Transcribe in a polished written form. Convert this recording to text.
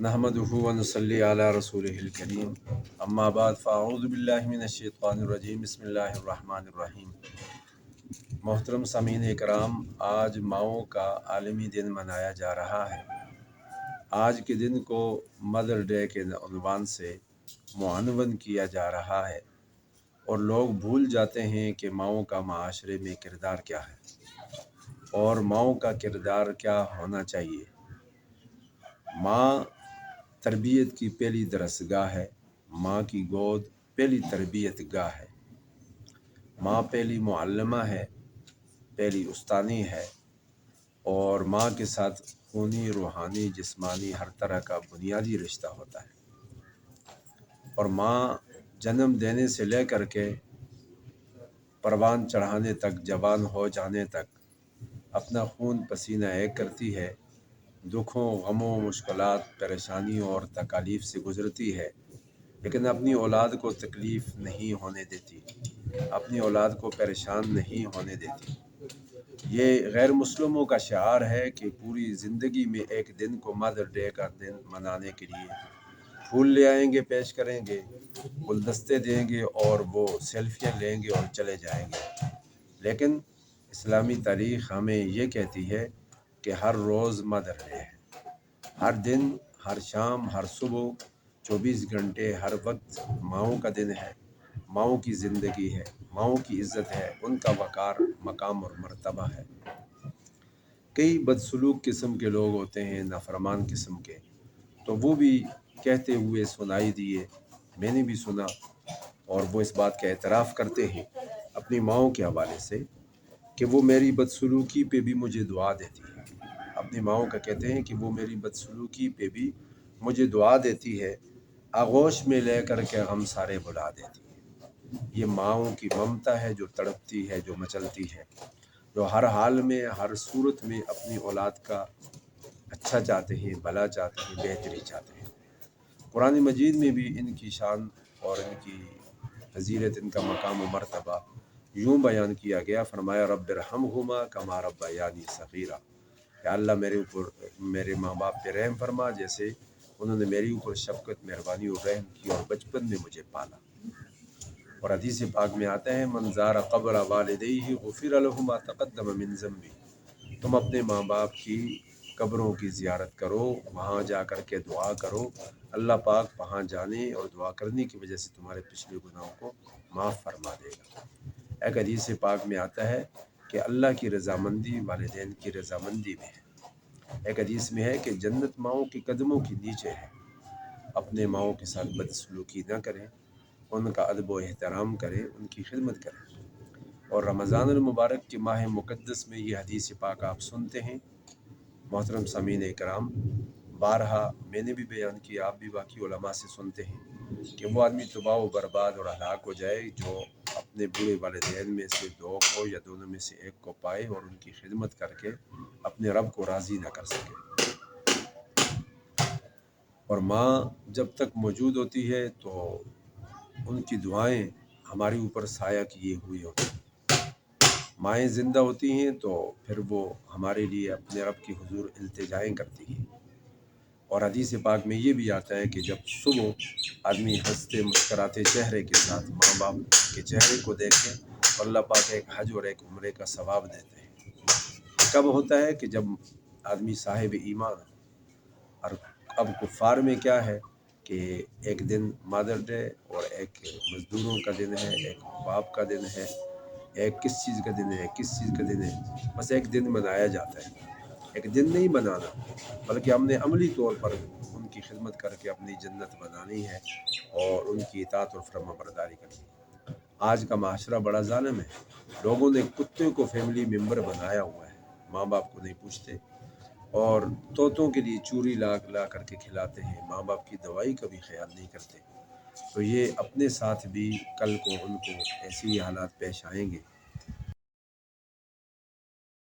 नहमदुहु व नुसल्ली अला रसूलिहिल करीम अम्मा बाद फ़अऊज़ु बिल्लाहि मिनश शैतानिर रजीम बिस्मिल्लाहिर रहमानिर रहीम। मोहतरम सामीन इकराम, आज माओं का आलमी दिन मनाया जा रहा है। आज के दिन को मदर डे के उन्वान से मुअन्वन किया जा रहा है और लोग भूल जाते हैं कि माओं का माशरे में किरदार क्या है और माओं का किरदार क्या होना चाहिए। माँ तरबियत की पहली दरसगाह है। माँ की गोद पहली तरबियत गाह है। माँ पहली मुअल्लिमा है, पहली उस्तानी है और माँ के साथ खूनी, रूहानी, जिस्मानी हर तरह का बुनियादी रिश्ता होता है। और माँ जन्म देने से लेकर के परवान चढ़ाने तक, जवान हो जाने तक अपना खून पसीना एक करती है, दुखों, गमों, मुश्किलात, परेशानियों और तकालीफ से गुजरती है, लेकिन अपनी औलाद को तकलीफ़ नहीं होने देती, अपनी औलाद को परेशान नहीं होने देती। ये गैर मुस्लिमों का शिआर है कि पूरी ज़िंदगी में एक दिन को मदर डे का दिन मनाने के लिए फूल ले आएंगे, पेश करेंगे, गुलदस्ते देंगे और वो सेल्फियाँ लेंगे और चले जाएंगे। लेकिन इस्लामी तारीख़ हमें ये कहती है कि हर रोज़ मदर डे है। हर दिन, हर शाम, हर सुबह 24 घंटे हर वक्त माओं का दिन है। माओं की ज़िंदगी है, माओं की इज़्ज़त है, उनका वक़ार, मकाम और मर्तबा है। कई बदसलूक किस्म के लोग होते हैं, नाफरमान किस्म के, तो वो भी कहते हुए सुनाई दिए, मैंने भी सुना, और वो इस बात का एतराफ़ करते हैं अपनी माओं के हवाले से कि वो मेरी बदसलूकी पे भी मुझे दुआ देती है। अपनी माओं का कहते हैं कि वो मेरी बदसलूकी पे भी मुझे दुआ देती है, आगोश में ले कर के हम सारे बुला देती है। ये माओं की ममता है जो तड़पती है, जो मचलती है, जो हर हाल में, हर सूरत में अपनी औलाद का अच्छा चाहते हैं, भला चाहते हैं, बेहतरी चाहते हैं। कुरान मजीद में भी इनकी शान और इनकी फजीलत, इनका मकाम व मर्तबा यूँ बयान किया गया, फरमाया रब्बिरहमहुमा कमा रब्बयानी सगीरा, या अल्लाह मेरे ऊपर, मेरे माँ बाप पे रहम फरमा जैसे उन्होंने मेरे ऊपर शफ़क़त, मेहरबानी और रहम की और बचपन में मुझे पाला। और हदीस पाक में आता है मन ज़ारा क़ब्र वालिदैहि गुफ़िर लहु मा तक़द्दम मिन ज़म्बी। तुम अपने माँ बाप की कब्रों की ज़ियारत करो, वहाँ जा कर के दुआ करो, अल्लाह पाक वहाँ जाने और दुआ करने की वजह से तुम्हारे पिछले गुनाहों को माफ़ फरमा देगा। एक हदीस पाक में आता है कि अल्लाह की रज़ामंदी वालिदैन की रज़ामंदी में है। एक हदीस में है कि जन्नत माओं के कदमों के नीचे है। अपने माओं के साथ बदसलूकी न करें, उनका अदब व एहतराम करें, उनकी खिदमत करें। और रमज़ानुल मुबारक के माह मुक़द्दस में ये हदीस पाक आप सुनते हैं। मोहतरम सामीन इकराम, बारहा मैंने भी बयान किया, आप भी बाकी उलमा से सुनते हैं कि वो आदमी तबाह व बर्बाद और हलाक हो जाए जो अपने बुरे वालिदैन में से दो को या दोनों में से एक को पाए और उनकी खिदमत करके अपने रब को राज़ी न कर सके। और माँ जब तक मौजूद होती है तो उनकी दुआएं हमारे ऊपर साया किए हुए होती हैं। माएँ ज़िंदा होती हैं तो फिर वो हमारे लिए अपने रब की हुजूर इल्तिजाएँ करती हैं। और हदीस पाक में ये भी आता है कि जब सुबह आदमी हंसते मुस्कराते चेहरे के साथ माँ बाप के चेहरे को देखे तो अल्लाह पाक एक हज और एक उम्रे का सवाब देते हैं। कब होता है कि जब आदमी साहिब ईमान हो। और अब कुफ़ार में क्या है कि एक दिन मदर डे और एक मज़दूरों का दिन है, एक बाप का दिन है, एक किस चीज़ का दिन है, किस चीज़ का दिन है, बस एक दिन मनाया जाता है। एक दिन नहीं बनाना, बल्कि हमने अमली तौर पर उनकी खिदमत करके अपनी जन्नत बनानी है और उनकी इताअत और फर्माबरदारी करनी है। आज का माशरा बड़ा ज़ालिम है। लोगों ने कुत्ते को फैमिली मेम्बर बनाया हुआ है, माँ बाप को नहीं पूछते और तोतों के लिए चूरी ला ला करके खिलाते हैं, माँ बाप की दवाई का भी ख्याल नहीं करते। तो ये अपने साथ भी कल को उनको ऐसे ही हालात पेश आएंगे